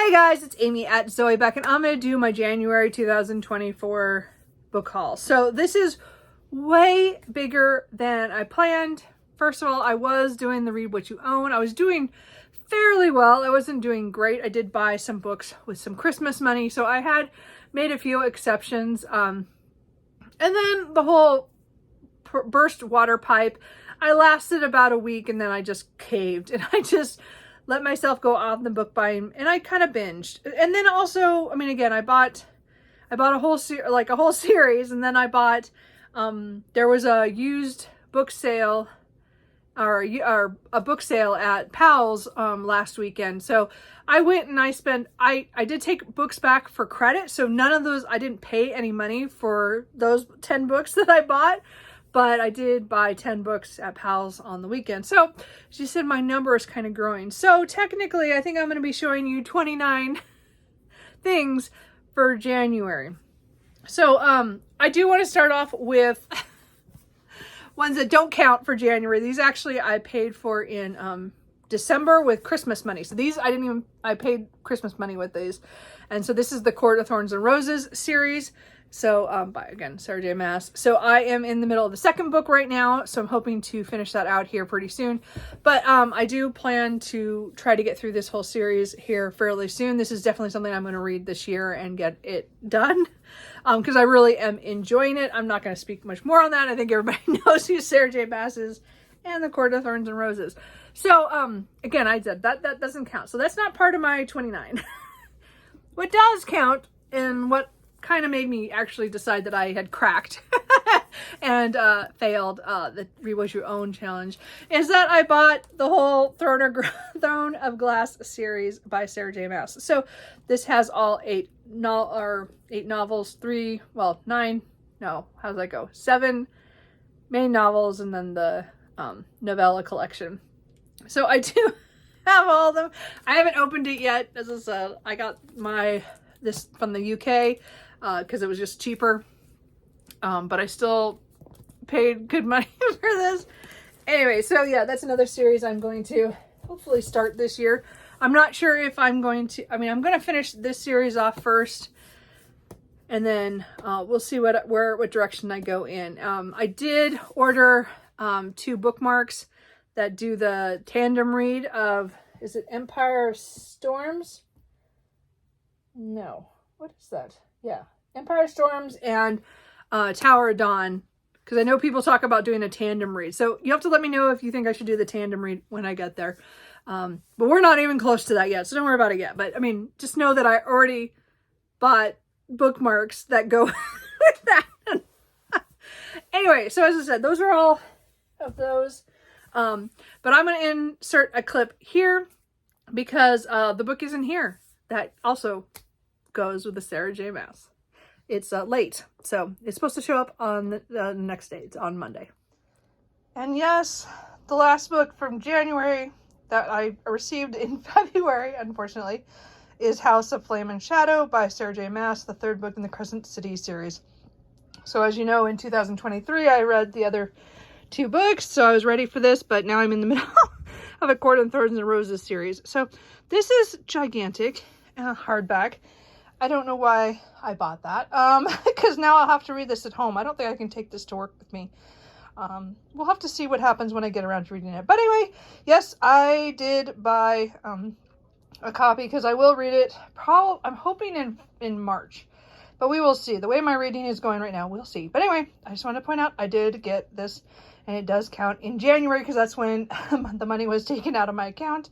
Hey guys, it's Amy at Zoe Beck, and I'm going to do my January 2024 book haul. So this is way bigger than I planned. First of all, I was doing the Read What You Own. I was doing fairly well. I wasn't doing great. I did buy some books with some Christmas money, so I had made a few exceptions. And then the whole burst water pipe, I lasted about a week and then I just caved and I just let myself go off the book buying, and I kind of binged. And then also, I mean, again, I bought a whole series, and then I bought, there was a used book sale or a book sale at Powell's last weekend. So I went and I did take books back for credit. So none of those, I didn't pay any money for those 10 books that I bought. But I did buy 10 books at Powell's on the weekend. So she said my number is kind of growing. So technically, I think I'm going to be showing you 29 things for January. So I do want to start off with ones that don't count for January. These actually I paid for in December with Christmas money. So these I paid Christmas money with these. And so this is the Court of Thorns and Roses series. So, by, again, Sarah J. Maas. So I am in the middle of the second book right now, so I'm hoping to finish that out here pretty soon. But I do plan to try to get through this whole series here fairly soon. This is definitely something I'm going to read this year and get it done, because I really am enjoying it. I'm not going to speak much more on that. I think everybody knows who Sarah J. Maas is and the Court of Thorns and Roses. So, again, I said that doesn't count. So that's not part of my 29. What does count, and what kind of made me actually decide that I had cracked and failed the Read What You Own challenge, is that I bought the whole Throne of Glass series by Sarah J. Maas. So this has all 8 novels, 7 main novels, and then the novella collection. So I do have all of them. I haven't opened it yet. As I said, I got this from the UK because it was just cheaper, but I still paid good money for this. Anyway, so yeah, that's another series I'm going to hopefully start this year. I'm not sure if I'm going to, I'm going to finish this series off first, and then we'll see what direction I go in. I did order 2 bookmarks that do the tandem read of, is it Empire of Storms? No. What is that? Yeah. Empire Storms and Tower of Dawn. Because I know people talk about doing a tandem read. So you have to let me know if you think I should do the tandem read when I get there. But we're not even close to that yet. So don't worry about it yet. But I mean, just know that I already bought bookmarks that go with that. Anyway, so as I said, those are all of those. But I'm going to insert a clip here because the book isn't here. That also goes with the Sarah J. Maas. It's late, so it's supposed to show up on the next day. It's on Monday. And yes, the last book from January that I received in February, unfortunately, is House of Flame and Shadow by Sarah J. Maas, the 3rd book in the Crescent City series. So as you know, in 2023, I read the other 2 books, so I was ready for this, but now I'm in the middle of a Court of Thorns and Roses series. So this is gigantic, hardback. I don't know why I bought that, because now I'll have to read this at home. I don't think I can take this to work with me. We'll have to see what happens when I get around to reading it. But anyway, yes, I did buy a copy because I will read it. I'm hoping in March, but we will see. The way my reading is going right now, we'll see. But anyway, I just wanted to point out I did get this, and it does count in January because that's when the money was taken out of my account.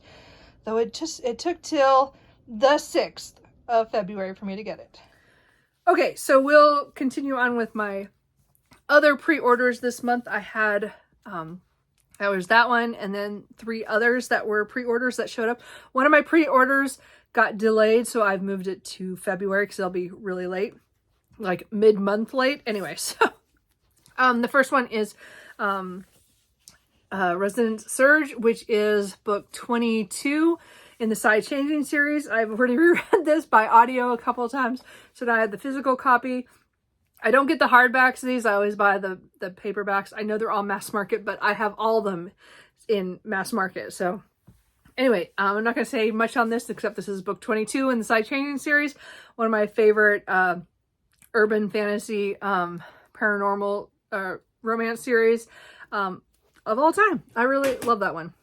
Though it took till the 6th of February for me to get it. Okay, so we'll continue on with my other pre-orders this month. I had that was that one, and then 3 others that were pre-orders that showed up. One of my pre-orders got delayed, so I've moved it to February because it'll be really late, like mid-month late. Anyway, so the first one is Resident Surge, which is book 22 in the Side Changing series. I've already reread this by audio a couple of times, so now I have the physical copy. I don't get the hardbacks of these. I always buy the paperbacks. I know they're all mass market, but I have all of them in mass market. So Anyway, I'm not going to say much on this, except this is book 22 in the Side Changing series. One of my favorite urban fantasy paranormal romance series of all time. I really love that one.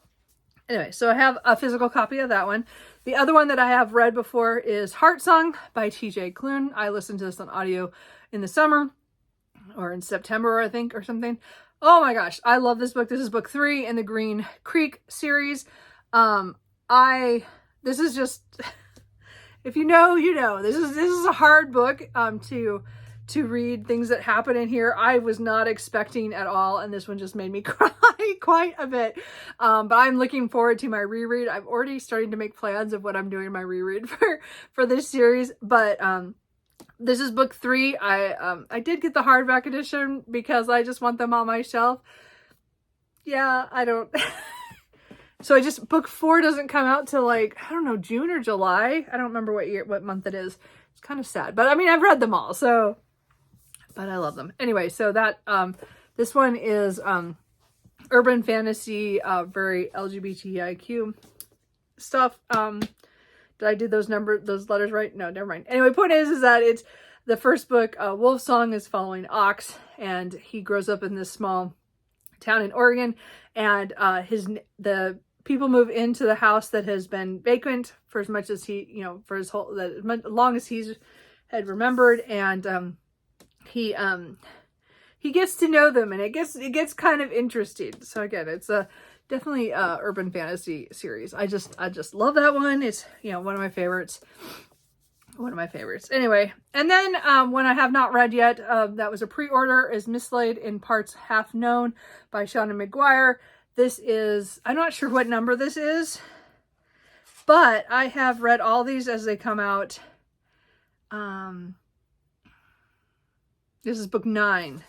Anyway, so I have a physical copy of that one. The other one that I have read before is Heart Song by T.J. Klune. I listened to this on audio in the summer or in September, I think, or something. Oh my gosh, I love this book. This is book 3 in the Green Creek series. This is just, if you know, you know, this is a hard book to read. Things that happen in here I was not expecting at all, and this one just made me cry quite a bit. But I'm looking forward to my reread. I'm already starting to make plans of what I'm doing in my reread for this series. But this is book 3. I did get the hardback edition because I just want them on my shelf. Yeah, I don't. So book 4 doesn't come out till like, I don't know, June or July. I don't remember what month it is. It's kind of sad, but I mean, I've read them all, so, but I love them. Anyway, so that, this one is, urban fantasy, very LGBTIQ stuff. Did I do those letters right? No, never mind. Anyway, point is that it's the first book, Wolf Song, is following Ox, and he grows up in this small town in Oregon, and the people move into the house that has been vacant for as much as he, you know, for his whole, as long as he's had remembered, and he gets to know them, and it gets kind of interesting. So again, it's a definitely urban fantasy series. I just love that one. It's, you know, one of my favorites. Anyway, and then one I have not read yet, that was a pre-order, is Mislaid in Parts Half Known by Sean McGuire. This is, I'm not sure what number this is, but I have read all these as they come out. This is book 9.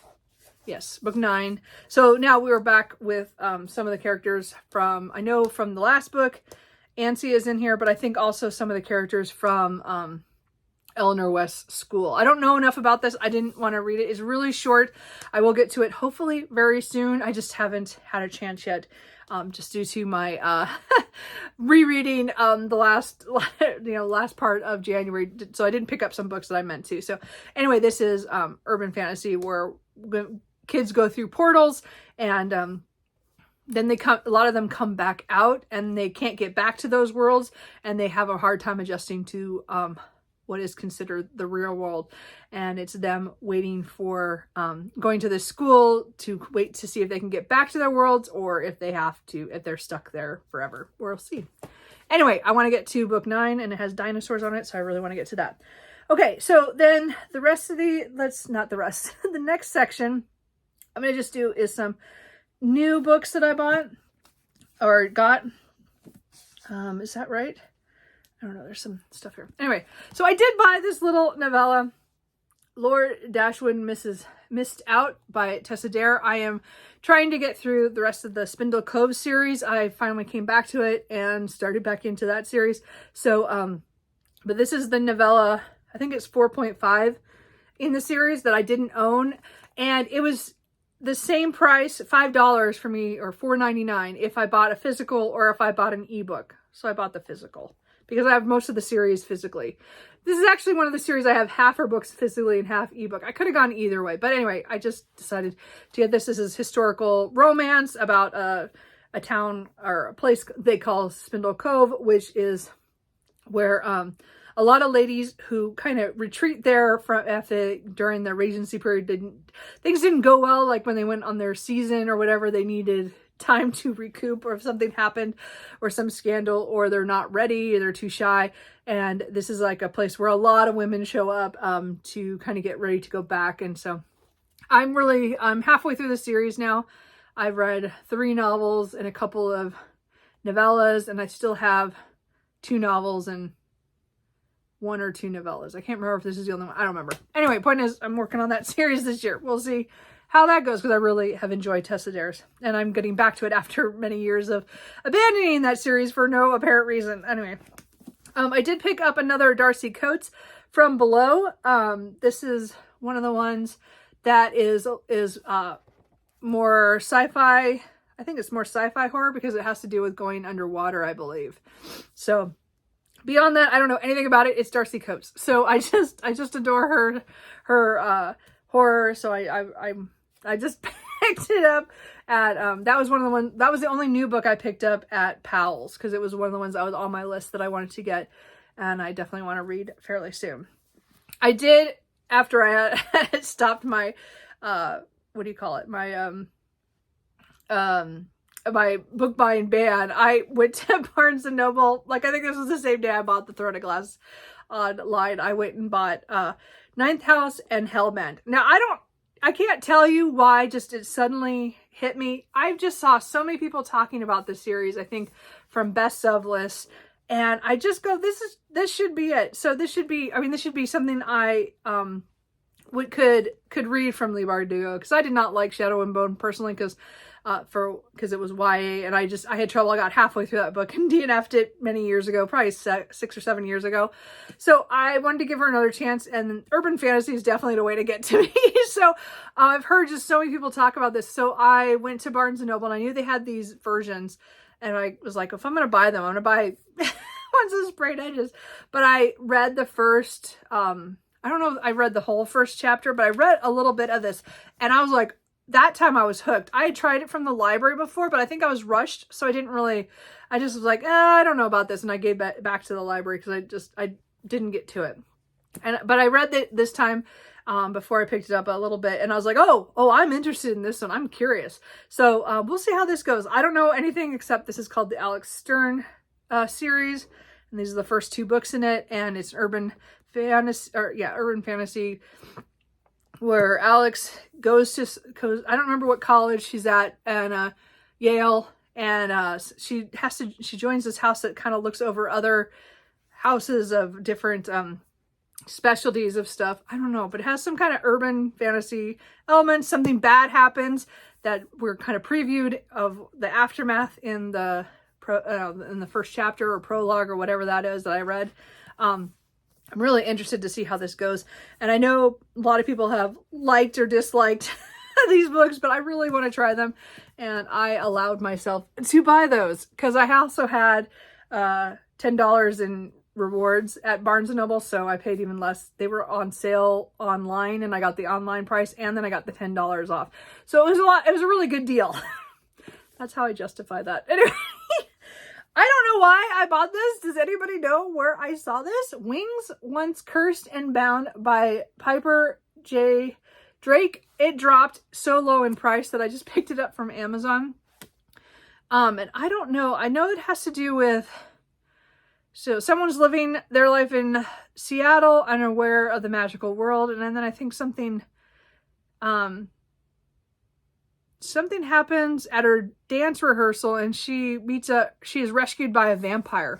Yes, book 9. So now we were back with some of the characters from, I know from the last book, Ansi is in here, but I think also some of the characters from Eleanor West's school. I don't know enough about this. I didn't want to read it. It's really short. I will get to it hopefully very soon. I just haven't had a chance yet, just due to my rereading the last part of January. So I didn't pick up some books that I meant to. So anyway, this is urban fantasy where kids go through portals, and then a lot of them come back out, and they can't get back to those worlds, and they have a hard time adjusting to what is considered the real world. And it's them waiting for going to this school to wait to see if they can get back to their worlds, or if they're stuck there forever. We'll see. Anyway, I want to get to book 9, and it has dinosaurs on it, so I really want to get to that. Okay, so then the rest of the next section I'm going to just do is some new books that I bought or got. Is that right? I don't know. There's some stuff here. Anyway, so I did buy this little novella, Lord Dashwood Missed Out by Tessa Dare. I am trying to get through the rest of the Spindle Cove series. I finally came back to it and started back into that series. So, but this is the novella, I think it's 4.5 in the series that I didn't own. And it was the same price, $5 for me, or $4.99 if I bought a physical or if I bought an ebook. So I bought the physical, because I have most of the series physically. This is actually one of the series I have half her books physically and half ebook. I could have gone either way, but anyway, I just decided to get this. This is historical romance about a town or a place they call Spindle Cove, which is where a lot of ladies who kind of retreat there during the Regency period things didn't go well, like when they went on their season or whatever, they needed time to recoup, or if something happened or some scandal, or they're not ready or they're too shy. And this is like a place where a lot of women show up to kind of get ready to go back. And so I'm halfway through the series now. I've read 3 novels and a couple of novellas, and I still have 2 novels and 1 or 2 novellas. I can't remember if this is the only one. I don't remember. Anyway, point is, I'm working on that series this year. We'll see how that goes, because I really have enjoyed Tessa Dare's, and I'm getting back to it after many years of abandoning that series for no apparent reason. Anyway, I did pick up another Darcy Coats from Below. This is one of the ones that is more sci-fi. I I think it's more sci-fi horror because it has to do with going underwater, I believe. So beyond that, I don't know anything about it. It's Darcy Coats. So I just adore her horror. So I just picked it up at, that was the only new book I picked up at Powell's, because it was one of the ones that was on my list that I wanted to get. And I definitely want to read fairly soon. I did, after I had stopped my, what do you call it? My book buying ban, I went to Barnes and Noble. Like, I think this was the same day I bought The Throne of Glass online. I went and bought Ninth House and Hellbent. Now, I can't tell you why just it suddenly hit me. I just saw so many people talking about this series, I think from best of lists, and I just go, this should be it. So this should be something I could read from Leigh Bardugo, because I did not like Shadow and Bone personally, because it was YA, and I had trouble. I got halfway through that book and DNF'd it many years ago, probably 6 or 7 years ago. So I wanted to give her another chance, and urban fantasy is definitely the way to get to me. So I've heard just so many people talk about this. So I went to Barnes and Noble, and I knew they had these versions, and I was like, if I'm going to buy them, I'm going to buy ones with sprayed edges. But I read the first, I don't know if I read the whole first chapter, but I read a little bit of this, and I was like, that time I was hooked. I had tried it from the library before, but I think I was rushed, so I just was like, I don't know about this, and I gave back to the library because I didn't get to it. But I read it this time before I picked it up a little bit, and I was like, oh, I'm interested in this one. I'm curious. So we'll see how this goes. I don't know anything except this is called the Alex Stern series, and these are the first 2 books in it, and it's urban fantasy, where Alex goes to, I don't remember what college she's at, and Yale, and she joins this house that kind of looks over other houses of different specialties of stuff. I don't know, but it has some kind of urban fantasy elements. Something bad happens that we're kind of previewed of the aftermath in the first chapter or prologue or whatever that is that I read. I'm really interested to see how this goes. And I know a lot of people have liked or disliked these books, but I really want to try them. And I allowed myself to buy those because I also had $10 in rewards at Barnes & Noble, so I paid even less. They were on sale online, and I got the online price, and then I got the $10 off. So it was a lot. It was a really good deal. That's how I justify that. Anyway. I don't know why I bought this. Does anybody know where I saw this? Wings Once Cursed and Bound by Piper J. Drake. It dropped so low in price that I just picked it up from Amazon. And I don't know. I know it has to do with, so someone's living their life in Seattle, unaware of the magical world. And then I think something happens at her dance rehearsal, and she is rescued by a vampire.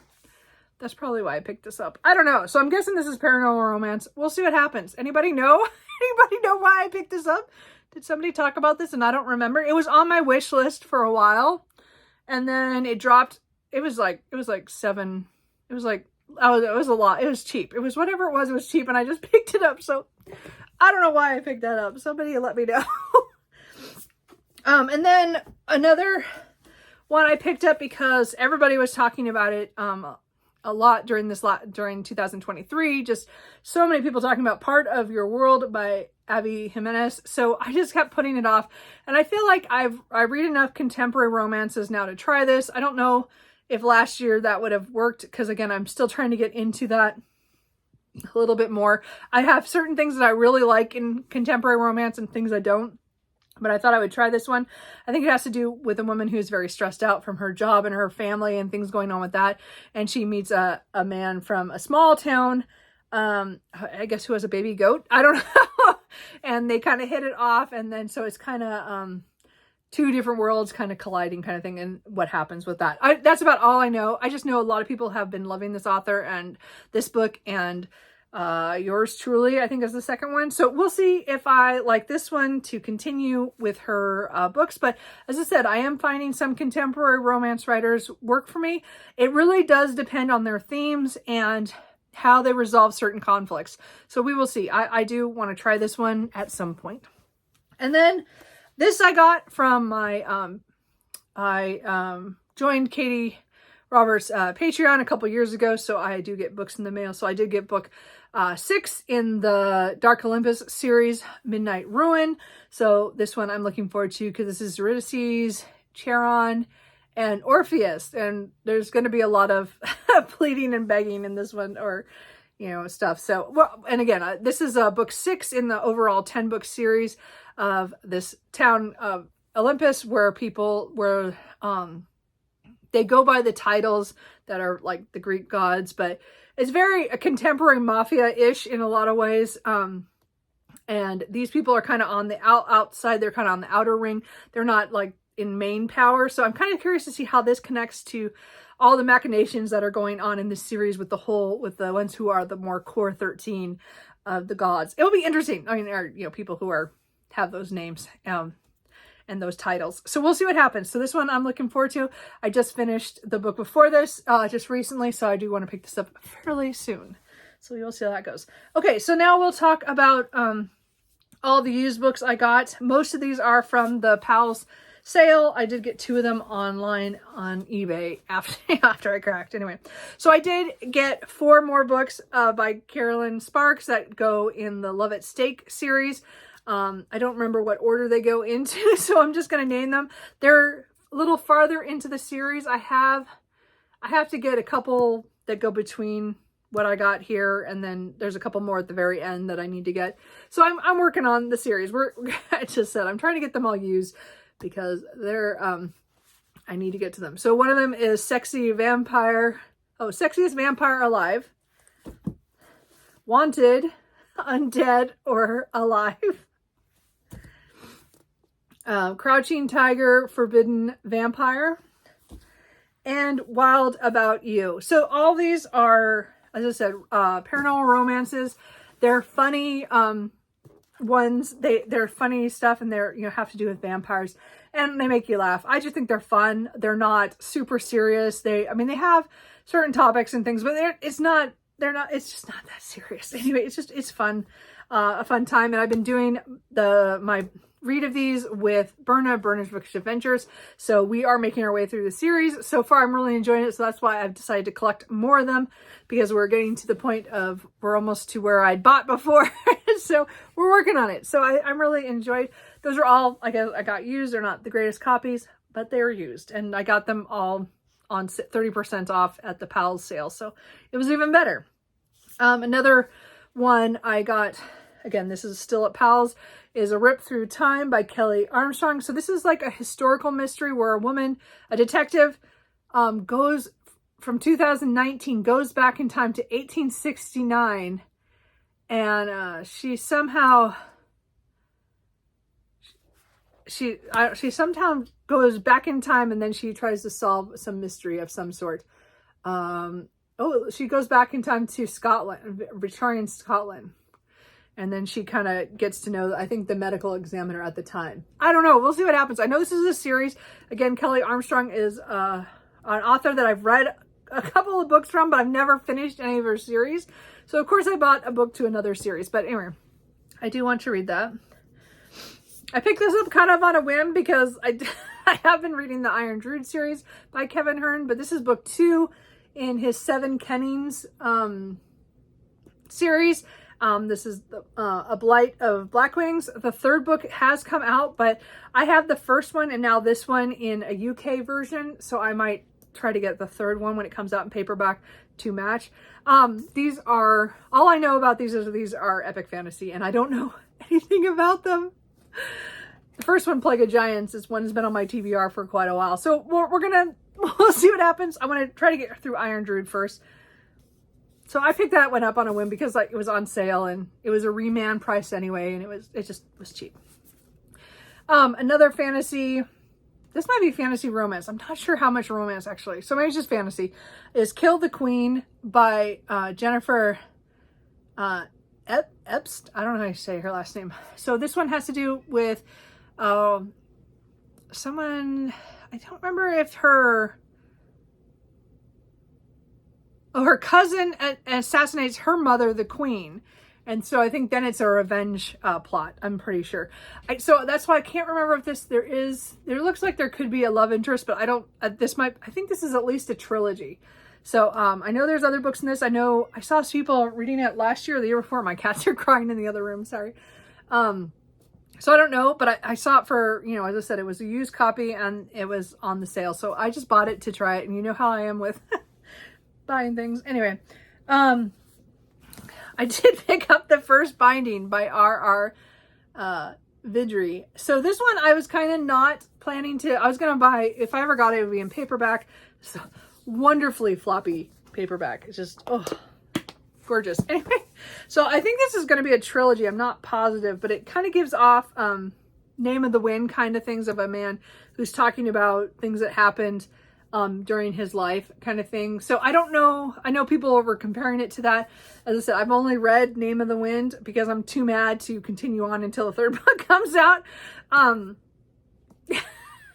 That's probably why I picked this up. I don't know. So I'm guessing this is paranormal romance. We'll see what happens. Anybody know? Anybody know why I picked this up? Did somebody talk about this and I don't remember? It was on my wish list for a while, and then it dropped. It was like $7. It was like, it was a lot. It was cheap. It was whatever it was cheap, and I just picked it up. So I don't know why I picked that up. Somebody let me know. And then another one I picked up because everybody was talking about it a lot during 2023. Just so many people talking about Part of Your World by Abby Jimenez. So I just kept putting it off. And I feel like I read enough contemporary romances now to try this. I don't know if last year that would have worked, because again, I'm still trying to get into that a little bit more. I have certain things that I really like in contemporary romance and things I don't. But I thought I would try this one. I think it has to do with a woman who's very stressed out from her job and her family and things going on with that. And she meets a man from a small town, I guess, who has a baby goat. I don't know. And they kind of hit it off. And then so it's kind of 2 different worlds kind of colliding kind of thing. And what happens with that. That's about all I know. I just know a lot of people have been loving this author and this book, and yours truly, I think, is the second one. So we'll see if I like this one to continue with her books. But as I said, I am finding some contemporary romance writers work for me. It really does depend on their themes and how they resolve certain conflicts. So we will see. I do want to try this one at some point. And then this I got from my I joined Katie Roberts' Patreon a couple years ago, so I do get books in the mail. So I did get book 6 in the Dark Olympus series, Midnight Ruin. So this one I'm looking forward to because this is Eurydice, Charon, and Orpheus. And there's going to be a lot of pleading and begging in this one, or, you know, stuff. So, well, and again, this is book 6 in the overall 10-book series of this town of Olympus, where people were, they go by the titles that are like the Greek gods, but it's very a contemporary mafia-ish in a lot of ways. And these people are kind of on the outside. They're kind of on the outer ring. They're not like in main power. So I'm kind of curious to see how this connects to all the machinations that are going on in this series with the ones who are the more core 13 of the gods. It will be interesting. I mean, you know, people who have those names. And those titles. So we'll see what happens. So this one I'm looking forward to. I just finished the book before this, just recently, so I do want to pick this up fairly soon. So we'll see how that goes. Okay, so now we'll talk about all the used books I got. Most of these are from the Pals sale. I did get 2 of them online on eBay after I cracked. Anyway, so I did get 4 more books by Carolyn Sparks that go in the It Stak series. I don't remember what order they go into, so I'm just going to name them. They're a little farther into the series. I have to get a couple that go between what I got here, and then there's a couple more at the very end that I need to get. So I'm working on the series. I just said I'm trying to get them all used because they're I need to get to them. So one of them is Sexiest Vampire Alive, Wanted, Undead or Alive, Crouching Tiger, Forbidden Vampire, and Wild About You. So all these are, as I said, paranormal romances. They're funny ones. They're funny stuff, and they're, you know, have to do with vampires, and they make you laugh. I just think they're fun. They're not super serious. They have certain topics and things, but it's just not that serious. Anyway, it's fun, a fun time. And I've been doing my read of these with Berna's Bookish Adventures. So we are making our way through the series. So far, I'm really enjoying it. So that's why I've decided to collect more of them, because we're getting to the point of, we're almost to where I'd bought before. So we're working on it. So I'm really enjoyed. Those are all, I guess, I got used. They're not the greatest copies, but they were used. And I got them all on 30% off at the Pals sale. So it was even better. Another one I got, again, this is still at Pals, is A Rip Through Time by Kelly Armstrong. So this is like a historical mystery where a detective, goes from 2019, goes back in time to 1869. And she somehow goes back in time, and then she tries to solve some mystery of some sort. She goes back in time to Scotland, Victorian Scotland. And then she kind of gets to know, I think, the medical examiner at the time. I don't know. We'll see what happens. I know this is a series. Again, Kelly Armstrong is an author that I've read a couple of books from, but I've never finished any of her series. So, of course, I bought a book to another series. But anyway, I do want to read that. I picked this up kind of on a whim because I have been reading the Iron Druid series by Kevin Hearn, but this is book 2 in his 7 Kennings series. This is A Blight of Blackwings. The 3rd book has come out, but I have the first one and now this one in a UK version, so I might try to get the 3rd one when it comes out in paperback to match. These are, all I know about these is these are epic fantasy, and I don't know anything about them. The first one, Plague of Giants, is one that's been on my TBR for quite a while, so we'll see what happens. I want to try to get through Iron Druid first. So I picked that one up on a whim because it was on sale and it was a Remand price anyway, and it just was cheap. Another fantasy, this might be fantasy romance. I'm not sure how much romance actually. So maybe it's just fantasy. Is Kill the Queen by Jennifer Epst. I don't know how you say her last name. So this one has to do with someone, I don't remember if her cousin assassinates her mother, the queen, And so I think then it's a revenge plot, I'm pretty sure. So that's why I can't remember if there looks like there could be a love interest, but I don't, I think this is at least a trilogy. So I know there's other books in this. I know I saw some people reading it last year or the year before. My cats are crying in the other room, sorry. So I don't know, but I saw it for, you know, as I said, it was a used copy and it was on the sale. So I just bought it to try it. And you know how I am with buying things. Anyway, I did pick up the first binding by R.R. Vidri. So this one I was kind of not planning to, I was going to buy, if I ever got it, it would be in paperback. So wonderfully floppy paperback. It's just, oh, gorgeous. Anyway, so I think this is going to be a trilogy. I'm not positive, but it kind of gives off Name of the Wind kind of things of a man who's talking about things that happened during his life kind of thing. So I don't know. I know people were comparing it to that. As I said, I've only read Name of the Wind because I'm too mad to continue on until the third book comes out.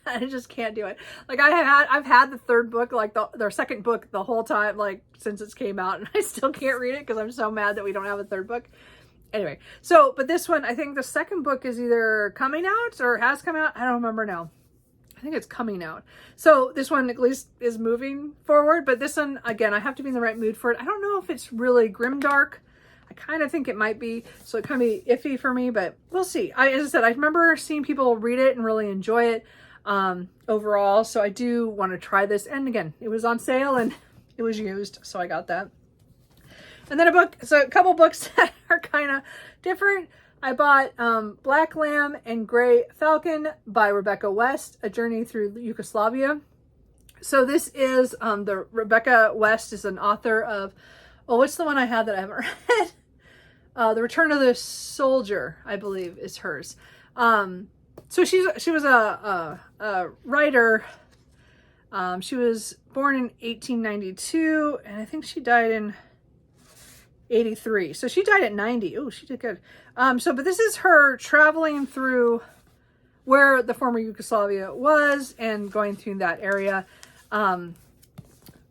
I just can't do it. Like I've had the third book, like their second book the whole time, like since it came out, and I still can't read it because I'm so mad that we don't have a third book. Anyway, so, but this one, I think the second book is either coming out or has come out. I don't remember now. I think it's coming out. So this one at least is moving forward, but this one, again, I have to be in the right mood for it. I don't know if it's really grimdark. I kind of think it might be, so it kind of be iffy for me, but we'll see. As I said, I remember seeing people read it and really enjoy it overall, so I do want to try this. And again, it was on sale and it was used, so I got that. And then a couple books that are kind of different. I bought Black Lamb and Gray Falcon by Rebecca West, A Journey Through Yugoslavia. So this is, the Rebecca West is an author of, oh, what's the one I had that I haven't read? The Return of the Soldier, I believe, is hers. So she was a writer. She was born in 1892, and I think she died in 83. So she died at 90. Oh, she did good. But this is her traveling through where the former Yugoslavia was and going through that area. I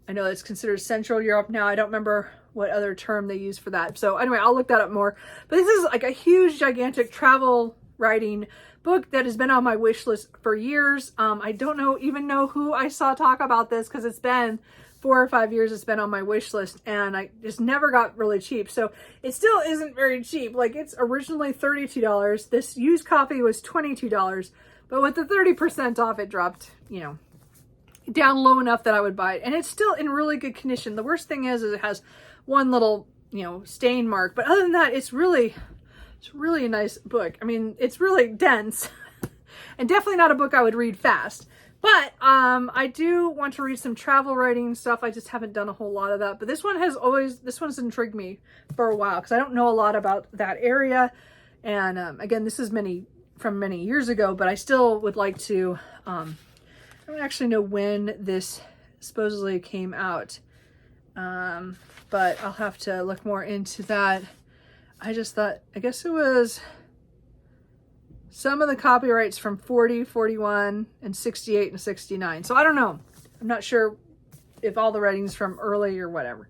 know it's considered Central Europe now. I don't remember what other term they use for that. So anyway, I'll look that up more. But this is like a huge, gigantic travel writing book that has been on my wish list for years. I don't even know who I saw talk about this because it's been 4 or 5 years it's been on my wish list, and I just never got really cheap. So it still isn't very cheap. Like, it's originally $32. This used copy was $22, but with the 30% off, it dropped, you know, down low enough that I would buy it. And it's still in really good condition. The worst thing is it has one little, you know, stain mark, but other than that, it's really a nice book. I mean, it's really dense and definitely not a book I would read fast. But I do want to read some travel writing stuff. I just haven't done a whole lot of that. But this one's intrigued me for a while because I don't know a lot about that area. And again, this is from many years ago, but I still would like to, I don't actually know when this supposedly came out. But I'll have to look more into that. I just thought, I guess it was some of the copyrights from 40, 41, and 68 and 69. So I don't know. I'm not sure if all the writings from early or whatever.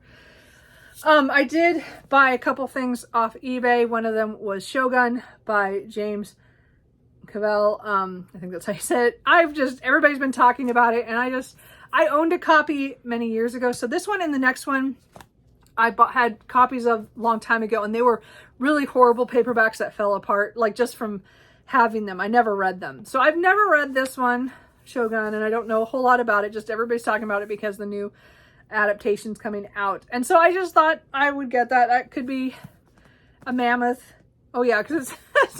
I did buy a couple things off eBay. One of them was Shogun by James Cavell. I think that's how you said it. Everybody's been talking about it, and I owned a copy many years ago. So this one and the next one I had copies of a long time ago, and they were really horrible paperbacks that fell apart, like just from having them. I never read them. So I've never read this one, Shogun, and I don't know a whole lot about it. Just everybody's talking about it because the new adaptation's coming out. And so I just thought I would get that. That could be a mammoth. Oh yeah, because it's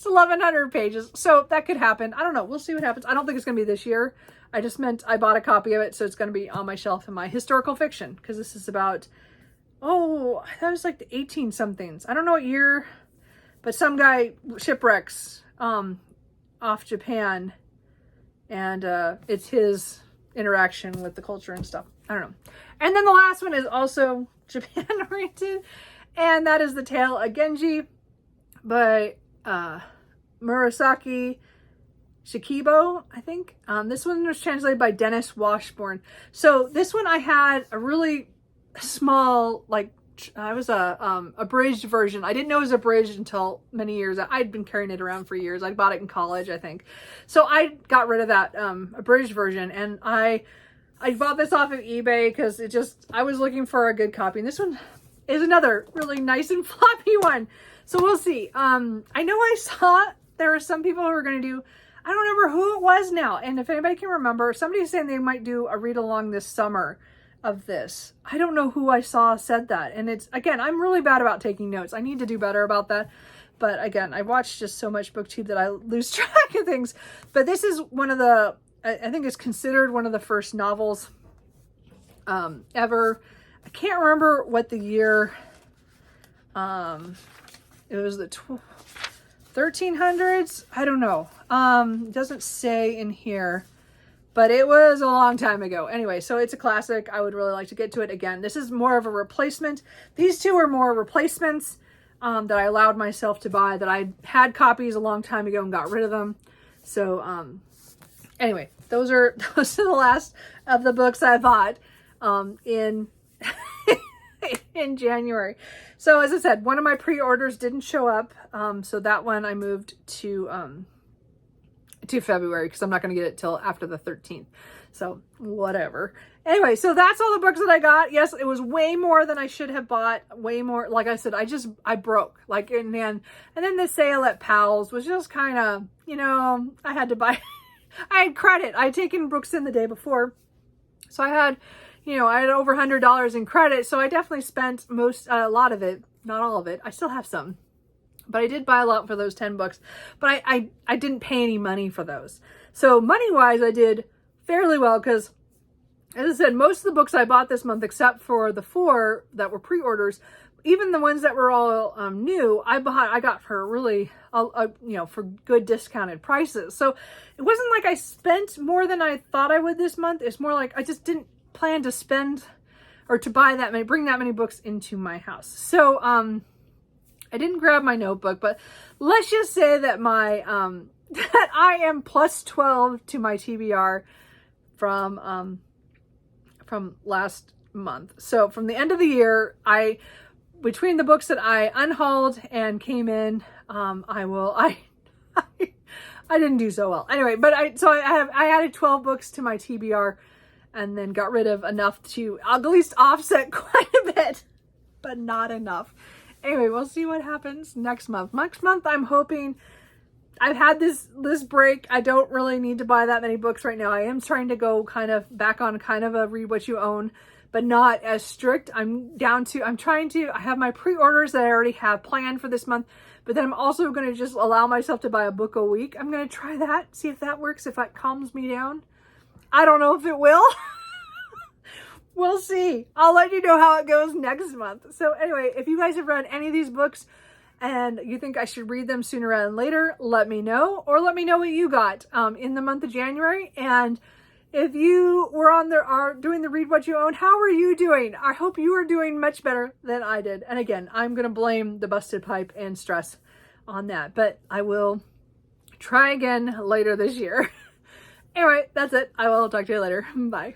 1,100 pages. So that could happen. I don't know. We'll see what happens. I don't think it's going to be this year. I just meant I bought a copy of it, so it's going to be on my shelf in my historical fiction, because this is about, oh, that was like the 18-somethings. I don't know what year, but some guy shipwrecks off Japan, and it's his interaction with the culture and stuff. I don't know. And then the last one is also Japan oriented, and that is The Tale of Genji by Murasaki Shikibo, I think. This one was translated by Dennis Washburn. So this one I had a really small, like, a abridged version. I didn't know it was abridged until many years. I'd been carrying it around for years. I bought it in college, I think. So I got rid of that abridged version, and I bought this off of eBay because I was looking for a good copy. And this one is another really nice and floppy one. So we'll see. I know I saw there were some people who were going to do, I don't remember who it was now. And if anybody can remember, somebody's saying they might do a read along this summer of this. I don't know who I saw said that. And it's, again, I'm really bad about taking notes. I need to do better about that. But again, I watch just so much BookTube that I lose track of things. But this is one of the, I think it's considered one of the first novels ever. I can't remember what the year, it was the 1300s. I don't know. It doesn't say in here, but it was a long time ago. Anyway, so it's a classic. I would really like to get to it again. This is more of a replacement. These two are more replacements that I allowed myself to buy, that I had copies a long time ago and got rid of them. So anyway, those are the last of the books I bought in in January. So as I said, one of my pre-orders didn't show up. So that one I moved to February because I'm not going to get it till after the 13th. So whatever. Anyway, so that's all the books that I got. Yes, it was way more than I should have bought. Way more. Like I said, I broke. Like, and then the sale at Powell's was just kind of, I had to buy, I had credit. I had taken books in the day before. So I had over $100 in credit. So I definitely spent a lot of it, not all of it. I still have some. But I did buy a lot for those 10 books. But I didn't pay any money for those. So money-wise, I did fairly well because, as I said, most of the books I bought this month, except for the 4 that were pre-orders, even the ones that were all new, I got for really, for good discounted prices. So it wasn't like I spent more than I thought I would this month. It's more like I just didn't plan to spend or to bring that many books into my house. So I didn't grab my notebook, but let's just say that that I am plus 12 to my TBR from last month. So from the end of the year, between the books that I unhauled and came in, I didn't do so well. Anyway, but I added 12 books to my TBR and then got rid of enough to at least offset quite a bit, but not enough. Anyway, we'll see what happens next month. Next month, I'm hoping, I've had this break. I don't really need to buy that many books right now. I am trying to go back on a read what you own, but not as strict. I have my pre-orders that I already have planned for this month, but then I'm also going to just allow myself to buy a book a week. I'm going to try that, see if that works, if that calms me down. I don't know if it will. We'll see. I'll let you know how it goes next month. So anyway, if you guys have read any of these books and you think I should read them sooner rather than later, let me know. Or let me know what you got in the month of January. And if you were are doing the Read What You Own, how are you doing? I hope you are doing much better than I did. And again, I'm going to blame the busted pipe and stress on that. But I will try again later this year. Anyway, that's it. I will talk to you later. Bye.